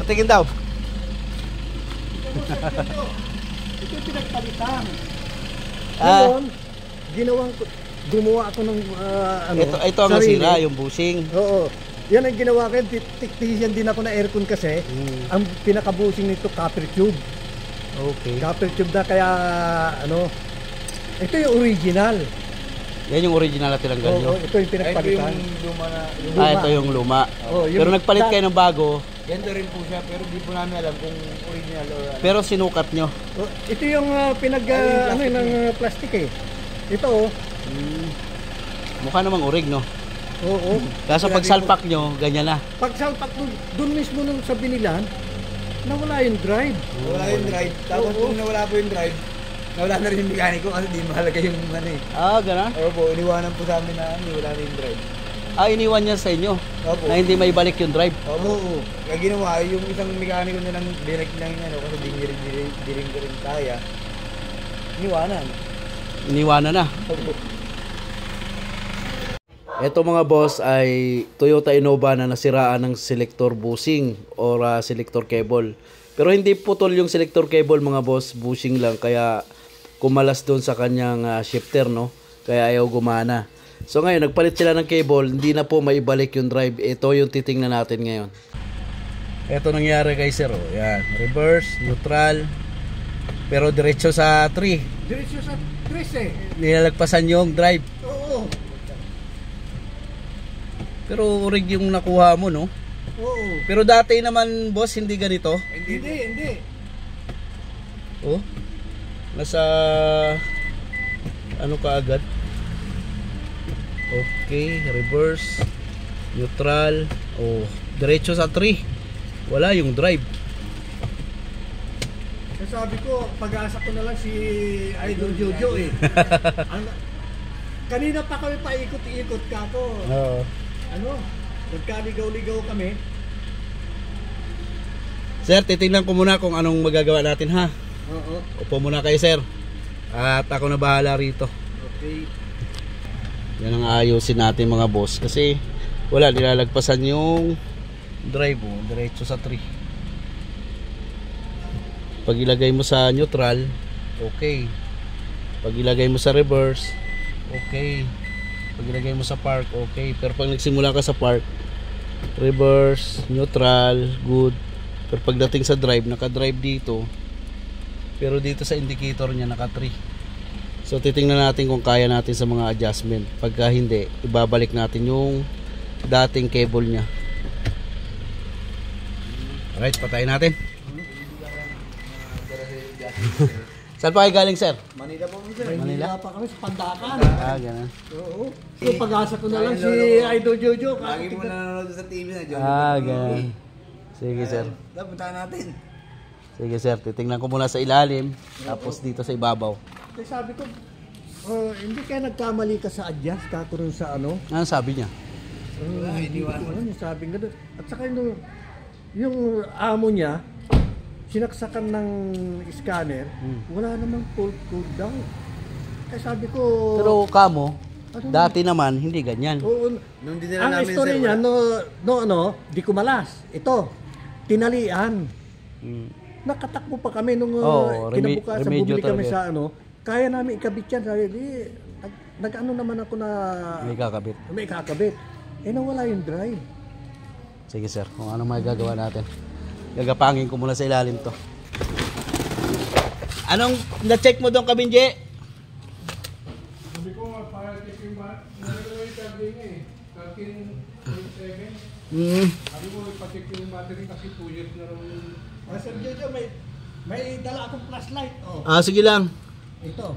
Patingin daw. Ito yung pinagpalitan. Ngayon, gumawa ako ng Ito ang nasira, yung bushing. Oo. Yan ang ginawa ko. Technician din ako na aircon kasi. Ang pinaka-bushing nito, copper tube. Okay. Copper tube na kaya, ito yung original. Yan yung original na tinanggal nyo. Ito yung pinagpalitan. Ito yung luma na... Ito yung luma. Pero nagpalit kayo ng bago. Ganito rin po siya, pero di po namin alam kung original o ano. Pero sinukat nyo. Ito yung ng plastic eh. Ito Mukha namang orig, no? Oo. Kaso pag salpak nyo, ganyan na. Pag salpak doon mismo nung sa binilan, nawala yung drive. Nawala yung drive. Tapos kung nawala po yung drive, nawala na rin yung mekaniko kasi di mahalaga yung ano eh. Gano'n? Opo, iniwanan po sa amin na wala na yung drive. Iniwan niya sa inyo? Opo. Na hindi may balik yung drive? Opo. Kaya ginawa, yung isang mekaniko na lang direct lang yun, kasi di rin ko rin kaya. Iniwanan. Iniwanan na. Opo. Ito mga boss ay Toyota Innova na nasiraan ng selector bushing or selector cable. Pero hindi putol yung selector cable mga boss, bushing lang kaya kumalas doon sa kanyang shifter, no? Kaya ayaw gumana. So ngayon nagpalit sila ng cable, hindi na po maibalik yung drive. Ito yung titingnan natin ngayon. Ito nangyari kay sir, yan, reverse, neutral, pero diretso sa 3. Diretso sa 3 eh. Nilalagpasan yung drive. Oo. Pero rig yung nakuha mo, no? Oo. Pero dati naman, boss, hindi ganito. Hindi. Oh. Nasa ano ka agad? Okay, reverse, neutral. Oh, diretso sa 3. Wala yung drive. Sabi ko, pag-asa ko na lang si Idol Jojo eh. Kanina pa kami paikot-ikot ka ko. Oo. Nagkaligaw-ligaw kami. Sir, titingnan ko muna kung anong magagawa natin, ha? Oo. Upo muna kayo, sir. At ako na bahala rito. Okay. Yan ang ayusin natin mga boss. Kasi wala, nilalagpasan yung drive, diretso sa 3. Pag ilagay mo sa neutral, okay. Pag ilagay mo sa reverse, okay. Pag ilagay mo sa park, okay. Pero pag nagsimula ka sa park, reverse, neutral, good. Pero pagdating sa drive, naka-drive dito. Pero dito sa indicator niya, naka-3. So titingnan natin kung kaya natin sa mga adjustment. Pagka hindi, ibabalik natin yung dating cable niya. Alright, patayin natin. Saan pa kayo galing, sir? Manila po, sir. Manila pa kami sa Pandakan. Ganun. Oo. So pag-asa ko na lang si Idol Jojo. Lagi mo nanonood sa TV na, John. Ganun. Sige, sir. Puntahan natin. Sige, sir. Titingnan ko muna sa ilalim. Tapos dito sa ibabaw. Kasi sabi ko, hindi kaya nagkamali ka sa adjust kako rin sa ano? Ano sabi niya? Hindi ko alam yung sabi nga doon. At saka yung amo niya, sinaksakan ng scanner, wala namang cold daw. Kaya sabi ko... Pero kamo, dati naman, hindi ganyan. Oo, Nung dinala ang namin, story sir, niya, di kumalas. Ito, tinalian. Nakatakbo pa kami nung kinabukasan, bumili kami talaga. sa kaya namin ikabit yan. Sabi, nag-ano naman ako na May kakabit. may kakabit. Nawala yung drive. Sige, sir. Kung ano may gagawa natin. Gagapangin ko muna sa ilalim to. Anong na-check mo doon, Kabinje? Sabi ko, para check yung charging eh. 13.7. Sabi ko, ipacheck yung battery kasi 2 years na rin. Sir Jojo, may dala akong flashlight. Sige lang. Ito.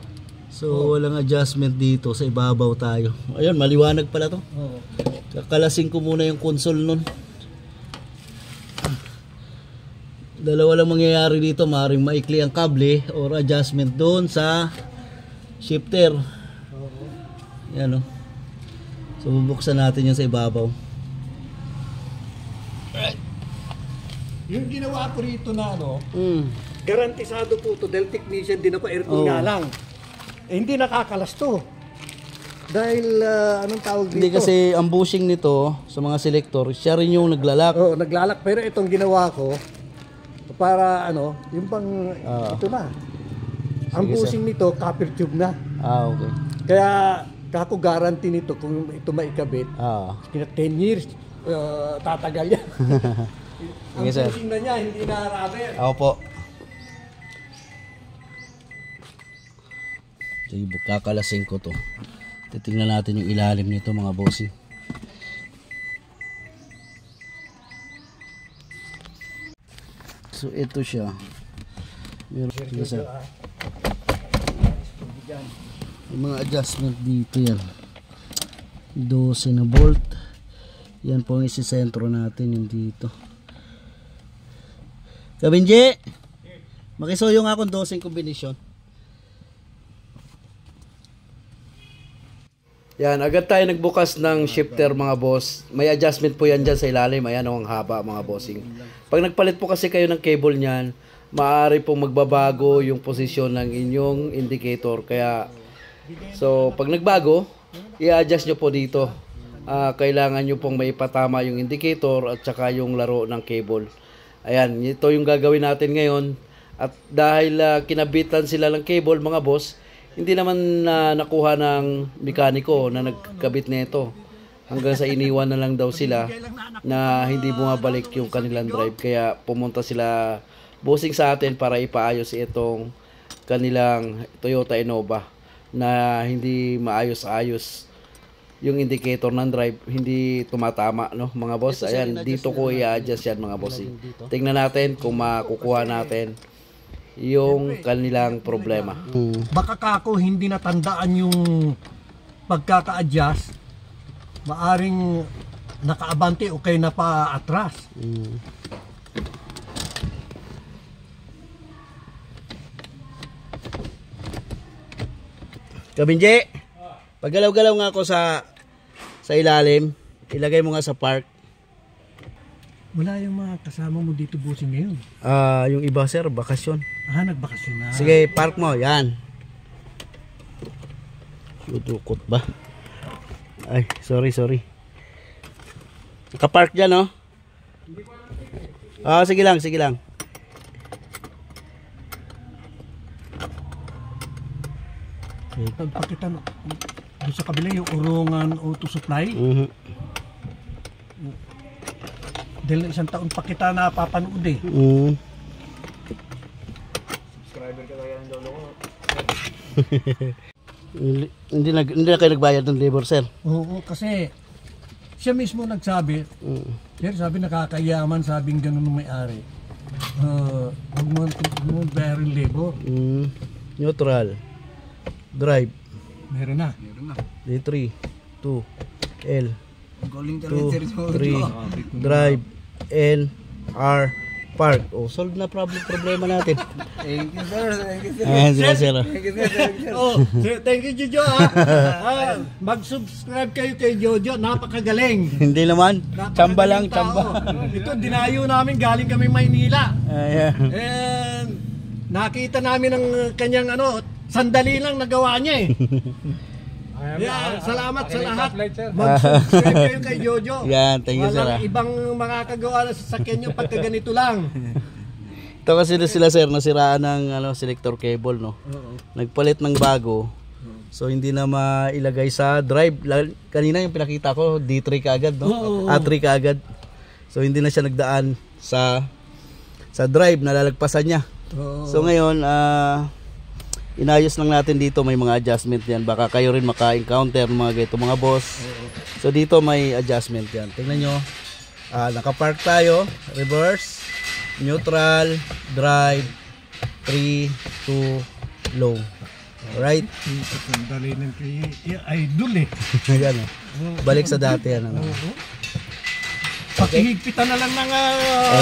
So, walang adjustment dito. Sa ibabaw tayo. Ayun, maliwanag pala to. Oo. Kakalasing ko muna yung console nun. Dalawa lang mangyayari dito. Maaaring maikli ang kable or adjustment doon sa shifter. Yan, o. So, bubuksan natin yung sa ibabaw. Yung ginawa ko rito na garantisado po to dahil technician din ako, aircon nga lang. Hindi nakakalas to. Dahil anong tawag dito? Hindi kasi ang bushing nito sa mga selector, siya rin yung naglalak. Oo, naglalak. Pero itong ginawa ko, para ano, yung pang, ito na. Ang bushing nito, copper tube na. Okay. Kaya, kako guarantee nito kung ito maikabit, kina 10 years, tatagal yan. Ang Sige, sir. bushing na niya, hindi na rubber. Ako po. Sige, kakalasin ko to. Titingnan natin yung ilalim nito mga bossing. So ito siya. Meron siya. Yung mga adjustment dito yan. 12 na bolt. Yan po ang isisentro natin yung dito. Kabinji! Makisuyo nga akong 12 kombinasyon. Yan, agad tayo nagbukas ng shifter mga boss. May adjustment po yan dyan sa ilalim. Ayan ang haba mga bossing. Pag nagpalit po kasi kayo ng cable niyan, maaari pong magbabago yung posisyon ng inyong indicator. Kaya, so pag nagbago, i-adjust nyo po dito. Kailangan nyo pong maipatama yung indicator at saka yung laro ng cable. Ayan, ito yung gagawin natin ngayon. At dahil kinabitan sila ng cable mga boss, hindi naman nakuha ng mekaniko na nagkabit nito. Hanggang sa iniwan na lang daw sila na hindi bumabalik yung kanilang drive. Kaya pumunta sila bossing sa atin para ipaayos itong kanilang Toyota Innova na hindi maayos-ayos yung indicator ng drive, hindi tumatama, no mga boss. Ayan, dito ko i-adjust yan mga boss. Tingnan natin kung makukuha natin yung kanilang problema. Baka kako hindi natandaan yung pagkaka-adjust, maaring nakaabante o kay na pa atras. Kabinje, paggalaw-galaw nga ako sa ilalim, ilagay mo nga sa park. Wala yung mga kasama mo dito bossing ngayon. Yung iba sir, bakasyon. Nagbakasyon na. Sige, park mo, yan. Dudukot ba? Ay, sorry. Nakapark dyan, no? Sige lang. Pagpakita doon sa kabila yung Urungan Auto Supply. Dahil isang taon pa kita napapanood eh. Subscriber ka kaya ng lolo ko. Hindi na kayo nagbayad ng labor, sir. Oo, kasi siya mismo nagsabi, sir, sabi nakakayaman, sabing ganun ng may-ari. Huwag mo bayarin labor. Neutral. Drive. Meron na. D3. 2. L. Calling 2. 3. Drive. N. R. Park. Solve na problema natin. Thank you sir. Ayan sila sir. Thank you Jojo mag-subscribe kayo kay Jojo, napakagaling. Hindi naman. Chamba lang, chamba. Ito, dinayo namin, galing kami Maynila. Ayan. And nakita namin ang kanyang sandali lang nagawa niya eh. Salamat sa lahat. Mag-subscribe kayo kay Jojo. Yan, thank you sir. Walang ibang makakagawa na sasakyan nyo pagka ganito lang. Ito kasi sila sir, nasiraan ng selector cable, no? Nagpalit ng bago. So hindi na mailagay sa drive. Kanina yung pinakita ko, D3 kaagad, no? A3 kaagad. So hindi na siya nagdaan sa drive, nalalagpasan niya. So ngayon, inayos lang natin dito, may mga adjustment yan. Baka kayo rin maka-encounter mga ganito mga boss. So dito may adjustment yan. Tingnan nyo, nakapark tayo, reverse, neutral, drive, 3, 2, low. Alright? Dali ng kay idol eh. Yan, balik sa dati yan. Pakihigpitan na lang ng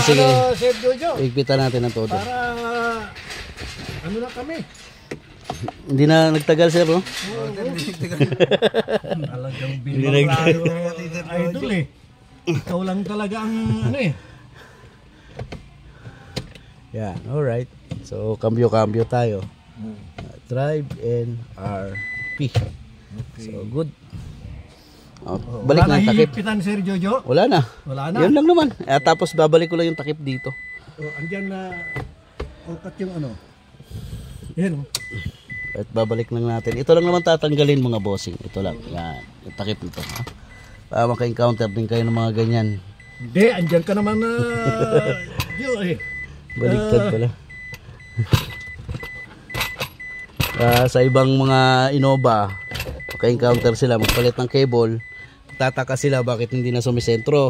sige. Sir Jojo. Higpitan natin ng todo. Para na kami. Hindi na nagtagal sir, no? Talagang binarado idol eh. Ikaw lang talaga ang Yan, alright. So, cambio tayo. Drive and RP. Okay. So good. Balik na yung takip. Hihipitan, Sir Jojo? Wala na. Wala na. Yun lang naman. Tapos babalik ko lang yung takip dito. Andyan na ungkat yung ano. Yan. At babalik lang natin. Ito lang naman tatanggalin mga bossing. Ito lang. Yan. Yung takip nito. Para maka-encounter din kayo ng mga ganyan. Hindi, andyan ka naman na Baliktad pala. Sa ibang mga Innova, maka-encounter sila, magpalit ng cable, tataka sila bakit hindi na sumisentro.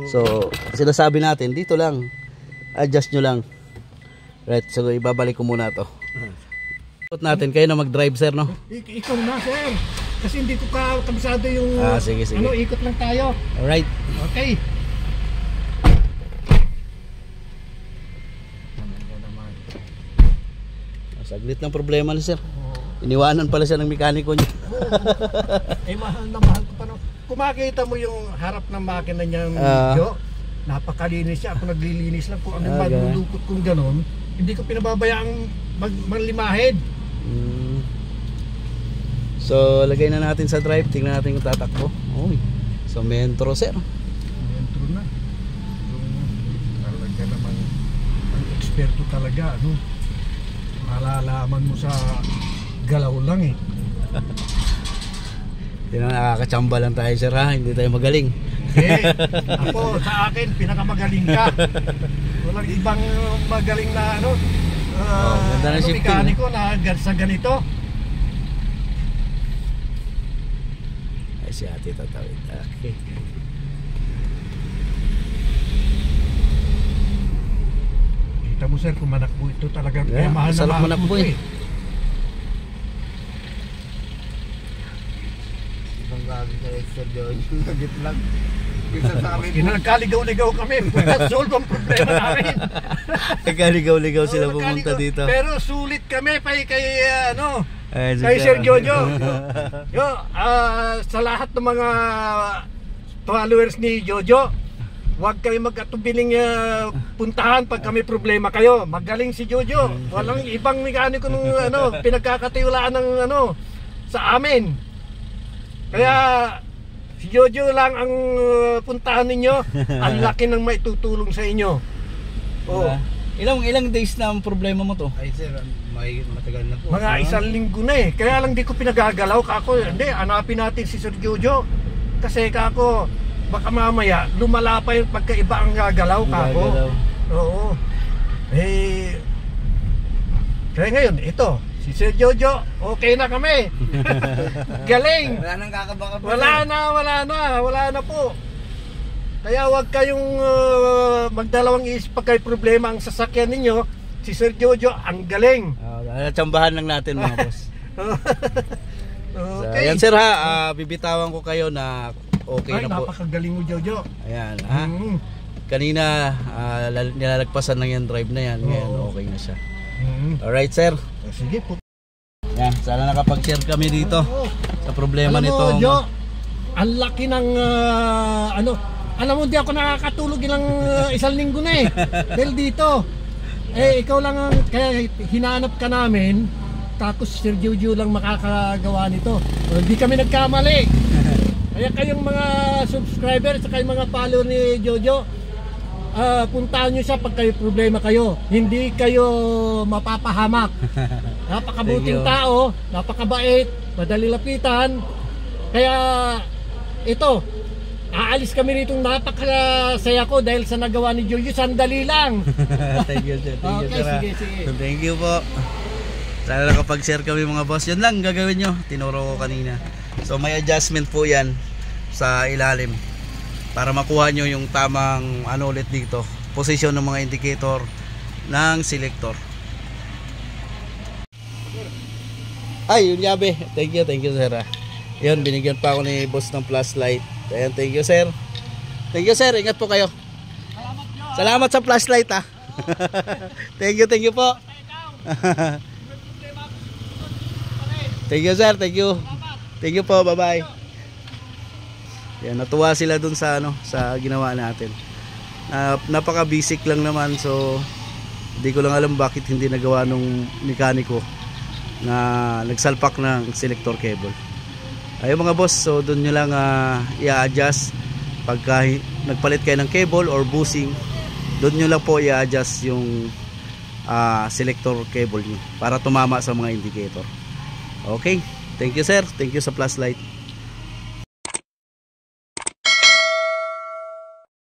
So, sinasabi natin, dito lang, adjust nyo lang. Right, so ibabalik ko muna to. Natin, kayo na mag-drive, sir, no? Ikaw na, sir. Kasi hindi ko kabisado yung sige. ikot lang tayo. Alright. Okay. Saglit lang problema ni sir. Iniwanan pala siya ng mekaniko niya. Mahal na mahal ko pa. Kumakita mo yung harap ng makina niyang video. Napakalinis siya. Ako naglilinis lang. Kung ano yung maglulukot kong ganon, hindi ko pinababayaang maglimahid. So, lagay na natin sa drive. Tingnan natin kung tatakbo. Uy. So, mentro, sir. Mentro na. Talaga naman ang eksperto talaga. Ano? Malalaman mo sa galaw lang eh. Hindi na nakakachamba lang tayo, sir, ha? Hindi tayo magaling. Ako, sa akin, pinakamagaling ka. Walang ibang magaling na ganda ng shifting, mekaniko na sa ganito. Ay, si ate tatawid. Okay. Kita mo, sir, kung manakbo ito talagang mahal na sarap mahal manakbo, ito eh. Ibang gagawin ka extra Jojo. Nagit lang. Isa sa amin. Nagkaligaw-ligaw kami. Solve ang problema namin. Nagkaligaw-ligaw sila pumunta dito. Pero sulit kami kay Ay, kay Sir Jojo. Sa lahat ng mga followers ni Jojo, huwag kayo mag-atubiling puntahan pag kami problema kayo. Magaling si Jojo. Walang ibang mekaniko nung pinagkakatiwalaan ng sa amin. Kaya si Jojo lang ang puntahan ninyo. Ang laki ng maitutulong sa inyo. Oh. Ilang days na ang problema mo to? Ay sir, may matagal na po. Mga isang linggo na eh. Kaya lang di ko pinagagalaw kako. Hindi, hanapin natin si Sir Jojo. Kasi kako, baka mamaya lumala pa yung pagkaiba ang gagalaw kako. Oo. Kaya ngayon, ito, si Sir Jojo, okay na kami. Galing. Wala nang kakabaka po. Wala na po. Kaya huwag kayong magdalawang isip pag kayo problema ang sasakyan ninyo. Si Sir Jojo, ang galing. Tsambahan lang natin mga boss. Okay. So, ayan sir ha, bibitawan ko kayo na okay Ay, na po. napakagaling mo, Jojo. Ayan ha. Kanina nilalagpasan lang yung drive na yan. Ngayon okay na siya. Alright sir. Sige po. Yan, sana nakapag-share kami dito sa problema Alam mo, nito. Jo, ang laki ng alam mo, di ako nakakatulog ilang isang linggo na eh. Dahil dito. Ikaw lang ang kaya hinanap ka namin. Tapos Sir Jojo lang makakagawa nito. Hindi kami nagkamali. Kaya kayong mga subscribers at kayong mga follower ni Jojo, puntahan nyo siya pag kayo problema kayo. Hindi kayo mapapahamak. Napakabuting tao, napakabait, madali lapitan. Kaya ito, aalis kami nitong napakasaya ko dahil sa nagawa ni Jojo. Sandali lang. Thank you sir. Thank you, Okay, sir. sige. Thank you po. Sana nakapag-share kami mga boss. Yun lang gagawin nyo. Tinuro ko kanina. So may adjustment po yan sa ilalim para makuha nyo yung tamang ulit dito. Position ng mga indicator ng selector. Ay, yung yabe. Thank you sir. Yun, binigyan pa ako ni boss ng flashlight. Ayan, thank you sir. Thank you sir, ingat po kayo. Salamat sa flashlight ha. Thank you po. Thank you sir, thank you. Thank you po, bye bye. Yan, natuwa sila dun sa sa ginawa natin. Napaka basic lang naman, so hindi ko lang alam bakit hindi nagawa nung mekaniko na nagsalpak ng selector cable. Ayun mga boss, so doon nyo lang i-adjust pagka nagpalit kayo ng cable or bushing. Doon nyo lang po i-adjust yung selector cable nyo para tumama sa mga indicator. Okay, thank you sir, thank you sa flashlight.